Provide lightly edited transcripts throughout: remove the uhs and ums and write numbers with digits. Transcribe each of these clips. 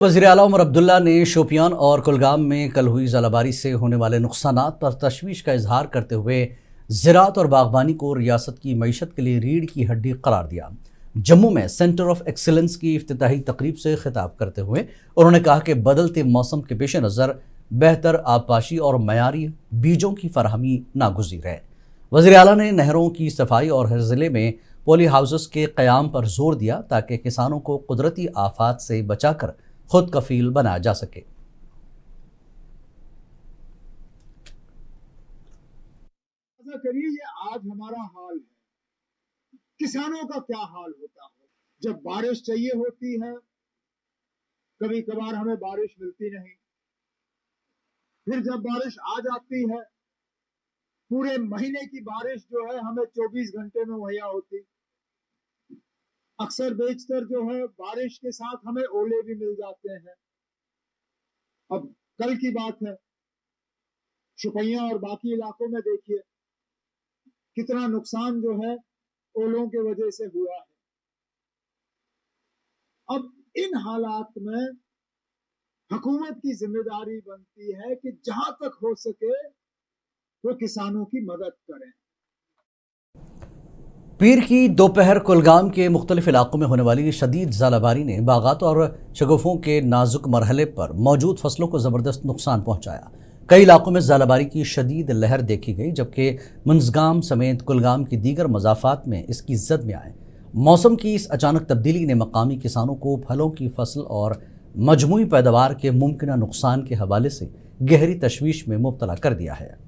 वज़ीर आला उमर अब्दुल्ला ने शोपियान और कुलगाम में कल हुई ज़ालाबारी से होने वाले नुकसानात पर तशवीश का इजहार करते हुए ज़राअत और बागबानी को रियासत की मईशत के लिए रीढ़ की हड्डी करार दिया। जम्मू में सेंटर ऑफ एक्सीलेंस की इफ्तिताही तकरीब से खिताब करते हुए उन्होंने कहा कि बदलते मौसम के पेश नज़र बेहतर आबपाशी और मयारी बीजों की फरहमी नागुज़ीर है। वज़ीर आला ने नहरों की सफाई और हर ज़िले में पोली हाउसेस के क़याम पर जोर दिया ताकि किसानों को कुदरती आफात से बचाकर खुद कफील बनाया जा सके। ऐसा करिए, ये आज हमारा हाल है, किसानों का क्या हाल होता है जब बारिश चाहिए होती है। कभी कभार हमें बारिश मिलती नहीं, फिर जब बारिश आ जाती है पूरे महीने की बारिश जो है हमें 24 घंटे में मुहैया होती। अक्सर बेशतर जो है बारिश के साथ हमें ओले भी मिल जाते हैं। अब कल की बात है, शुपैया और बाकी इलाकों में देखिए कितना नुकसान जो है ओलों के वजह से हुआ है। अब इन हालात में हुकूमत की जिम्मेदारी बनती है कि जहां तक हो सके वो किसानों की मदद करें। पीर की दोपहर कुलगाम के मुख्तलिफ इलाकों में होने वाली शदीद ज़ालाबारी ने बागात और शगुफों के नाजुक मरहले पर मौजूद फसलों को ज़बरदस्त नुकसान पहुँचाया। कई इलाकों में ज़ालाबारी की शदीद लहर देखी गई, जबकि मुंजगाम समेत कुलगाम की दीगर मज़ाफ़ात में इसकी जद में आए। मौसम की इस अचानक तब्दीली ने मकामी किसानों को फलों की फसल और मजमूई पैदावार के मुमकिन नुकसान के हवाले से गहरी तशवीश में मुब्तला कर दिया है।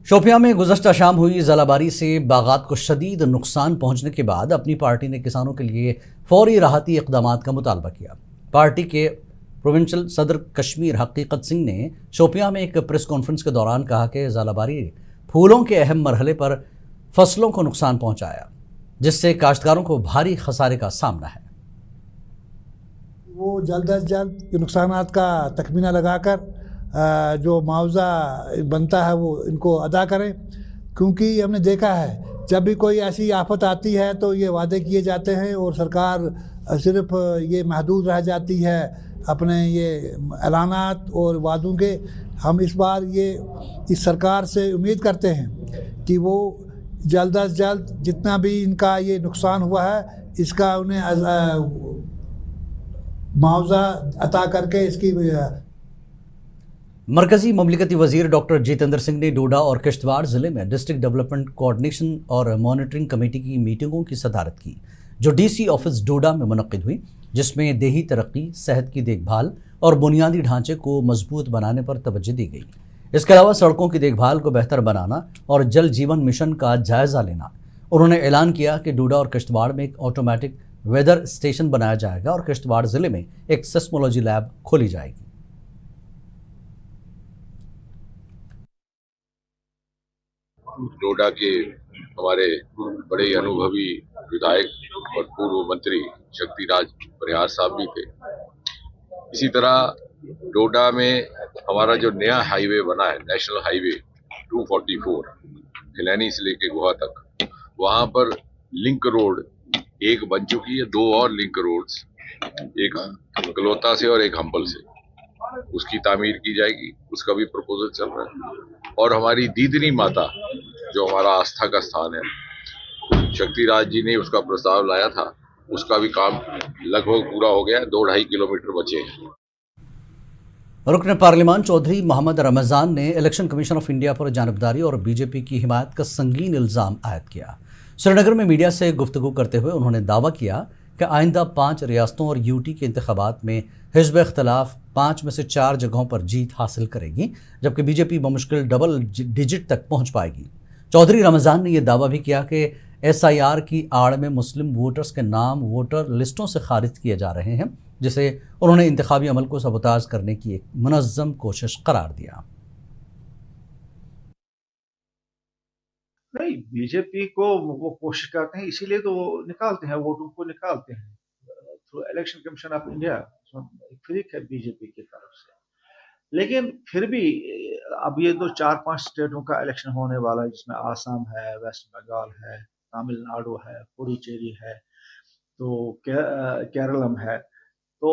शोपियां में गुज़श्ता शाम हुई ज़ालाबारी से बागात को शदीद नुकसान पहुंचने के बाद अपनी पार्टी ने किसानों के लिए फौरी राहती इक़दाम का मुतालबा किया। पार्टी के प्रोविंशियल सदर कश्मीर हकीकत सिंह ने शोपियां में एक प्रेस कॉन्फ्रेंस के दौरान कहा कि ज़ालाबारी फूलों के अहम मरहले पर फसलों को नुकसान पहुंचाया, जिससे काश्तकारों को भारी खसारे का सामना है। वो जल्द अज जल्द नुकसानात का तखमीना लगाकर जो मुआवजा बनता है वो इनको अदा करें, क्योंकि हमने देखा है जब भी कोई ऐसी आफत आती है तो ये वादे किए जाते हैं और सरकार सिर्फ ये महदूद रह जाती है अपने ये ऐलानात और वादों के। हम इस बार ये इस सरकार से उम्मीद करते हैं कि वो जल्द अज जल्द जितना भी इनका ये नुकसान हुआ है इसका उन्हें मुआवजा अता करके इसकी। मरकजी ममलिकती वजीर डॉक्टर जितेंद्र सिंह ने डोडा और किश्तवाड़ ज़िले में डिस्ट्रिक्ट डेवलपमेंट कोऑर्डिनेशन और मॉनिटरिंग कमेटी की मीटिंगों की सदारत की, जो डीसी ऑफिस डोडा में मुनक्किद हुई, जिसमें देही तरक्की, सेहत की देखभाल और बुनियादी ढांचे को मजबूत बनाने पर तवज्जो दी गई। इसके अलावा सड़कों की देखभाल को बेहतर बनाना और जल जीवन मिशन का जायज़ा लेना। उन्होंने ऐलान किया कि डोडा और किश्तवाड़ में एक ऑटोमेटिक वेदर स्टेशन बनाया जाएगा और किश्तवाड़ ज़िले में एक सेस्मोलॉजी लैब खोली जाएगी। डोडा के हमारे बड़े अनुभवी विधायक और पूर्व मंत्री शक्तिराज परिहार साहब भी थे। इसी तरह डोडा में हमारा जो नया हाईवे बना है, नेशनल हाईवे 244 खिलैनी से लेके गोहा तक, वहां पर लिंक रोड एक बन चुकी है, दो और लिंक रोड्स, एक गलोता से और एक हम्बल से, उसकी तामीर की जाएगी। उसका भी प्रपोजल चल रहा है। और हमारी दीदनी माता जो हमारा आस्था का स्थान है, शक्तिराज जी ने उसका प्रस्ताव लाया था, उसका भी काम लगभग पूरा हो गया है, 2-2.5 किलोमीटर बचे हैं। रुकन पार्लिमान चौधरी मोहम्मद रमज़ान ने इलेक्शन कमीशन ऑफ इंडिया पर जानबदारी और बीजेपी की हिमायत का संगीन इल्ज़ाम आयद किया। श्रीनगर में मीडिया से गुफ्तगू करते हुए उन्होंने दावा किया कि आइंदा 5 रियासतों और यूटी के इंतखाबात में हिज़्ब इख्तिलाफ 5 में से 4 जगहों पर जीत हासिल करेगी, जबकि बीजेपी बमुश्किल डबल डिजिट तक पहुँच पाएगी। चौधरी रमज़ान ने यह दावा भी किया कि SIR की आड़ में मुस्लिम वोटर्स के नाम वोटर लिस्टों से खारिज किए जा रहे हैं, जिसे उन्होंने इंतखाबी अमल को सबोताज करने की एक मुनज़्ज़म कोशिश करार दिया। नहीं, बीजेपी को वो कोशिश करते हैं, इसीलिए तो वो निकालते हैं, वोटों को निकालते हैं through election commission of India. Freak है बीजेपी की तरफ से, लेकिन फिर भी अब ये 2-4-5 स्टेटों का इलेक्शन होने वाला है, जिसमें आसाम है, वेस्ट बंगाल है, तमिलनाडु है, पुडुचेरी है, तो केरलम है। तो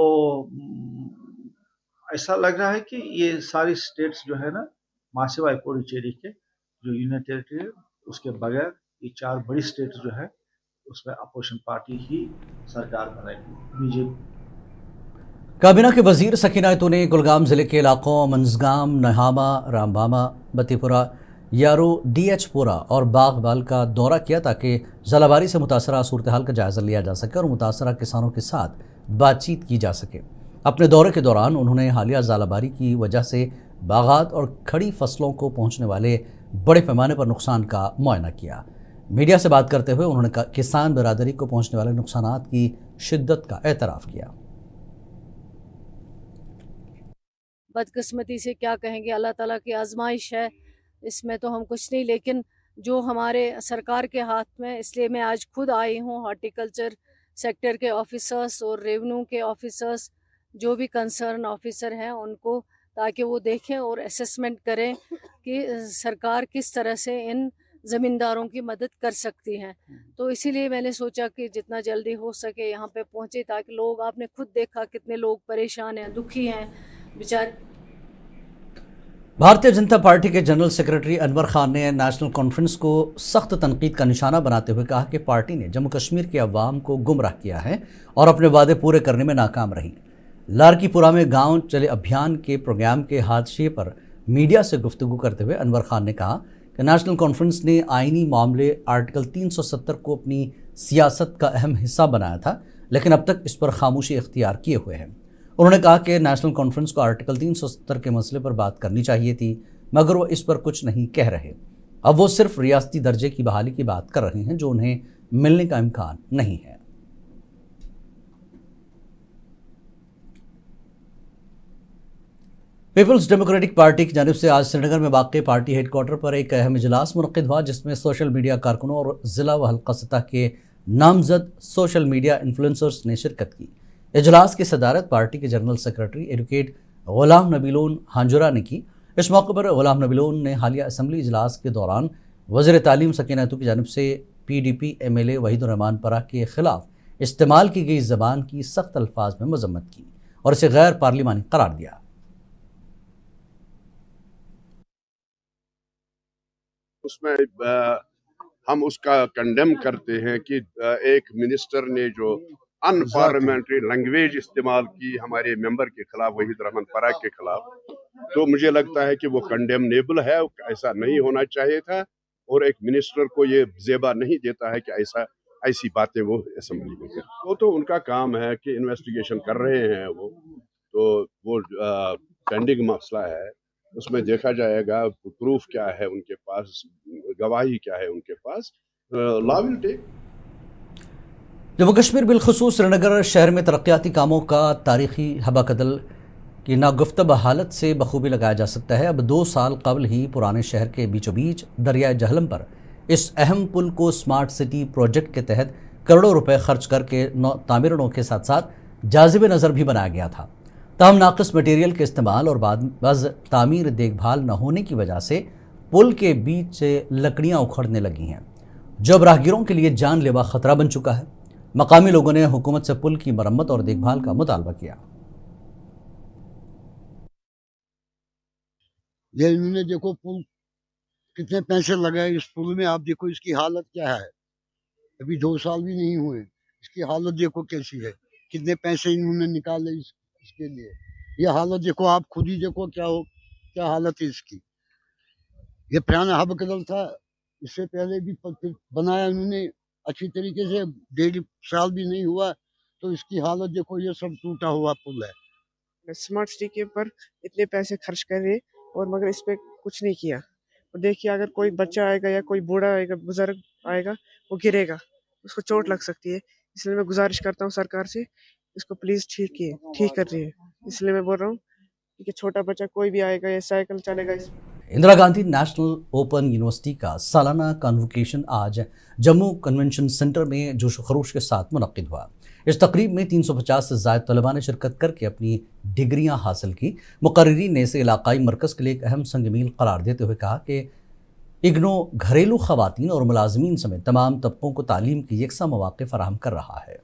ऐसा लग रहा है कि ये सारी स्टेट्स जो है ना, मासिवाय पुडुचेरी के जो यूनियन टेरिटरी है, उसके बगैर ये 4 बड़ी स्टेट्स जो है उसमें अपोजिशन पार्टी ही सरकार बनाएगी, बीजेपी। काबीना के वजीर सकीना खातून ने कुलगाम ज़िले के इलाकों मंजगाम, नहामा, रामबामा, बतीपुरा, यारो, डीएचपुरा और बागबाल का दौरा किया ताकि जलाबारी से मुतासरा सूरत हाल का जायज़ा लिया जा सके और मुतासरा किसानों के साथ बातचीत की जा सके। अपने दौरे के दौरान उन्होंने हालिया जलाबारी की वजह से बागात और खड़ी फसलों को पहुँचने वाले बड़े पैमाने पर नुकसान का मुआयना किया। मीडिया से बात करते हुए उन्होंने किसान बिरादरी को पहुँचने वाले नुकसानात की शिद्दत का एतराफ़ किया। बदकिस्मती से क्या कहेंगे, अल्लाह ताला की आजमाइश है, इसमें तो हम कुछ नहीं, लेकिन जो हमारे सरकार के हाथ में, इसलिए मैं आज खुद आई हूँ। हॉर्टिकल्चर सेक्टर के ऑफिसर्स और रेवेन्यू के ऑफिसर्स, जो भी कंसर्न ऑफिसर हैं, उनको, ताकि वो देखें और असेसमेंट करें कि सरकार किस तरह से इन ज़मींदारों की मदद कर सकती हैं। तो इसीलिए मैंने सोचा कि जितना जल्दी हो सके यहाँ पे पहुँचे, ताकि लोग, आपने खुद देखा कितने लोग परेशान हैं, दुखी हैं बेचारे। भारतीय जनता पार्टी के जनरल सेक्रेटरी अनवर खान ने नेशनल कॉन्फ्रेंस को सख्त तनकीद का निशाना बनाते हुए कहा कि पार्टी ने जम्मू कश्मीर के अवाम को गुमराह किया है और अपने वादे पूरे करने में नाकाम रही। लारकीपुरा में गांव चले अभियान के प्रोग्राम के हादसे पर मीडिया से गुफ्तगू करते हुए अनवर खान ने कहा कि नेशनल कॉन्फ्रेंस ने आईनी मामले आर्टिकल 370 को अपनी सियासत का अहम हिस्सा बनाया था, लेकिन अब तक इस पर खामोशी इख्तियार किए हुए है। उन्होंने कहा कि नेशनल कॉन्फ्रेंस को आर्टिकल 370 के मसले पर बात करनी चाहिए थी, मगर वो इस पर कुछ नहीं कह रहे। अब वो सिर्फ रियासती दर्जे की बहाली की बात कर रहे हैं, जो उन्हें मिलने का इम्कान नहीं है। पीपल्स डेमोक्रेटिक पार्टी की जानिब से आज श्रीनगर में वाक़ पार्टी हेडक्वार्टर पर एक अहम इजलास मुनक़्क़िद हुआ, जिसमें सोशल मीडिया कारकुनों और ज़िला व हल्का सतह के नामजद सोशल मीडिया इन्फ्लुएंसर्स ने शिरकत की। इजलास की सदारत पार्टी के general secretary advocate Ghulam Nabi loan हांजुरा ने की। इस मौके पर गुलाम नबी लोन ने हालिया असम्बली इजलास के दौरान वज़ीर तालीम सकीना खातून की जानिब से PDP MLA वहीदुर रहमान परा के खिलाफ इस्तेमाल की गई ज़बान की सख्त अल्फाज में मजम्मत की और इसे गैर पार्लिमानी करार दिया। उसमें हम उसका कंडेम करते हैं कि एक मिनिस्टर ने जो अनपार्लियामेंट्री लैंग्वेज इस्तेमाल की हमारे मेंबर के खिलाफ, वहीदुर रहमान पराग के खिलाफ, तो मुझे लगता है कि वो कंडेमनेबल है। ऐसा नहीं होना चाहिए था और एक मिनिस्टर को ये ज़ेबा नहीं देता है कि ऐसी बातें वो असेंबली में करें। वो तो उनका काम है कि इन्वेस्टिगेशन कर रहे हैं वो पेंडिंग मसला है, उसमें देखा जाएगा प्रूफ क्या है उनके पास, गवाही क्या है उनके पास, law will take. Jammu Kashmir बिलखुसूस श्रीनगर शहर में तरक्याती कामों का तारीखी हबाकदल की नागुफ्ता हालत से बखूबी लगाया जा सकता है। अब 2 साल कबल ही पुराने शहर के बीचों बीच दरियाए जहलम पर इस अहम पुल को स्मार्ट सिटी प्रोजेक्ट के तहत करोड़ों रुपए खर्च करके तामीरों के साथ साथ जाज़िब नज़र भी बनाया गया था। ताहम नाक़िस मटेरियल के इस्तेमाल और बाज़ तामीर देखभाल न होने की वजह से पुल के बीच से लकड़ियाँ उखड़ने लगी हैं, जो अब राहगीरों के लिए जानलेवा ख़तरा बन चुका है। मकामी लोगों ने हुकूमत से पुल की मरम्मत और देखभाल का मुतालबा किया। ये इन्होंने देखो पुल कितने पैसे लगाए इस पुल में, आप देखो इसकी हालत क्या है। अभी 2 साल भी नहीं हुए, इसकी हालत देखो कैसी है, कितने पैसे इन्होंने निकाले इसके लिए। ये हालत देखो, आप खुद ही देखो क्या हालत है इसकी। ये पुराना हबकदल था, इससे पहले भी बनाया इन्होंने अच्छी तरीके से, 1.5 साल भी नहीं हुआ तो इसकी हालत देखो, ये सब टूटा हुआ पुल है। स्मार्ट सिटी के ऊपर इतने पैसे खर्च करे और मगर इस पे कुछ नहीं किया। और देखिए, अगर कोई बच्चा आएगा या कोई बूढ़ा आएगा, बुजुर्ग आएगा, वो गिरेगा, उसको चोट लग सकती है। इसलिए मैं गुजारिश करता हूँ सरकार से, इसको प्लीज़ ठीक कर रही है। इसलिए मैं बोल रहा हूँ कि छोटा बच्चा कोई भी आएगा या साइकिल चलेगा। Indira Gandhi national open university का सालाना कन्वोकेशन आज जम्मू कन्वेंशन सेंटर में जोश खरोश के साथ मुनक्किद हुआ। इस तकरीब में 350 से ज़ायद तलबा ने शिरकत करके अपनी डिग्रियां हासिल की। मुकर्रिरीन ने इसे इलाकाई मरकज़ के लिए एक अहम संग मील करार देते हुए कहा कि इग्नू घरेलू खवातीन और मुलाजमीन समेत तमाम तबकों को तालीम के यकसा मौके फराहम कर रहा है।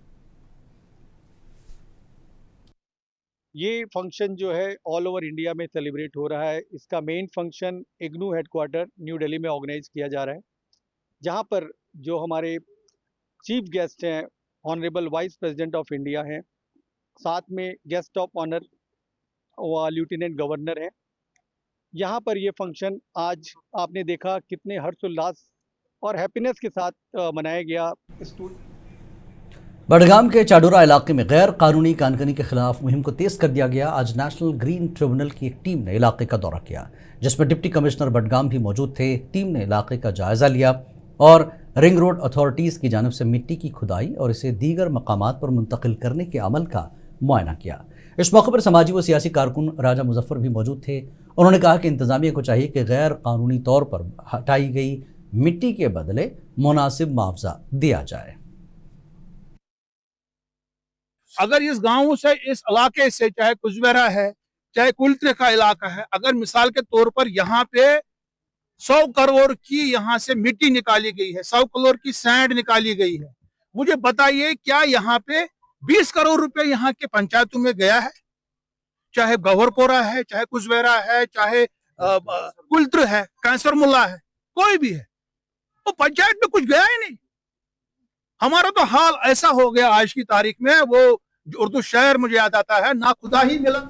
ये फंक्शन जो है ऑल ओवर इंडिया में सेलिब्रेट हो रहा है। इसका main function IGNOU headquarter new Delhi में ऑर्गेनाइज किया जा रहा है, जहाँ पर जो हमारे चीफ गेस्ट हैं honourable vice president of India हैं, साथ में गेस्ट ऑफ ऑनर व लेफ्टिनेंट गवर्नर हैं। यहाँ पर ये फंक्शन आज आपने देखा कितने हर्षोल्लास और हैप्पीनेस के साथ मनाया गया। बडगाम के चाडोरा इलाके में गैर कानूनी कानकनी के खिलाफ मुहिम को तेज कर दिया गया। आज नेशनल ग्रीन ट्रिब्यूनल की एक टीम ने इलाके का दौरा किया, जिसमें डिप्टी कमिश्नर बडगाम भी मौजूद थे। टीम ने इलाके का जायजा लिया और रिंग रोड अथॉरिटीज़ की जानिब से मिट्टी की खुदाई और इसे दीगर मकामात पर मुंतकिल करने के अमल का मुआयना किया। इस मौके पर समाजी व सियासी कारकुन राजा मुजफ्फर भी मौजूद थे। उन्होंने कहा कि इंतजामिया को चाहिए कि गैर कानूनी तौर पर हटाई गई मिट्टी के बदले मुनासिब मुआवजा दिया जाए। अगर इस गांव से, इस इलाके से, चाहे कुजवेरा है चाहे कुल्त्र का इलाका है, अगर मिसाल के तौर पर यहाँ पे 100 करोड़ की यहाँ से मिट्टी निकाली गई है, 100 करोड़ की सैंड निकाली गई है, मुझे बताइए क्या यहाँ पे 20 करोड़ रुपए यहाँ के पंचायतों में गया है? चाहे गौहरपोरा है, चाहे कुजवेरा है, चाहे कुल्त्र है, कैंसर मुल्ला है, कोई भी है, वो पंचायत में कुछ गया ही नहीं। हमारा तो हाल ऐसा हो गया आज की तारीख में, वो उर्दू शायर मुझे याद आता है, ना खुदा ही मिला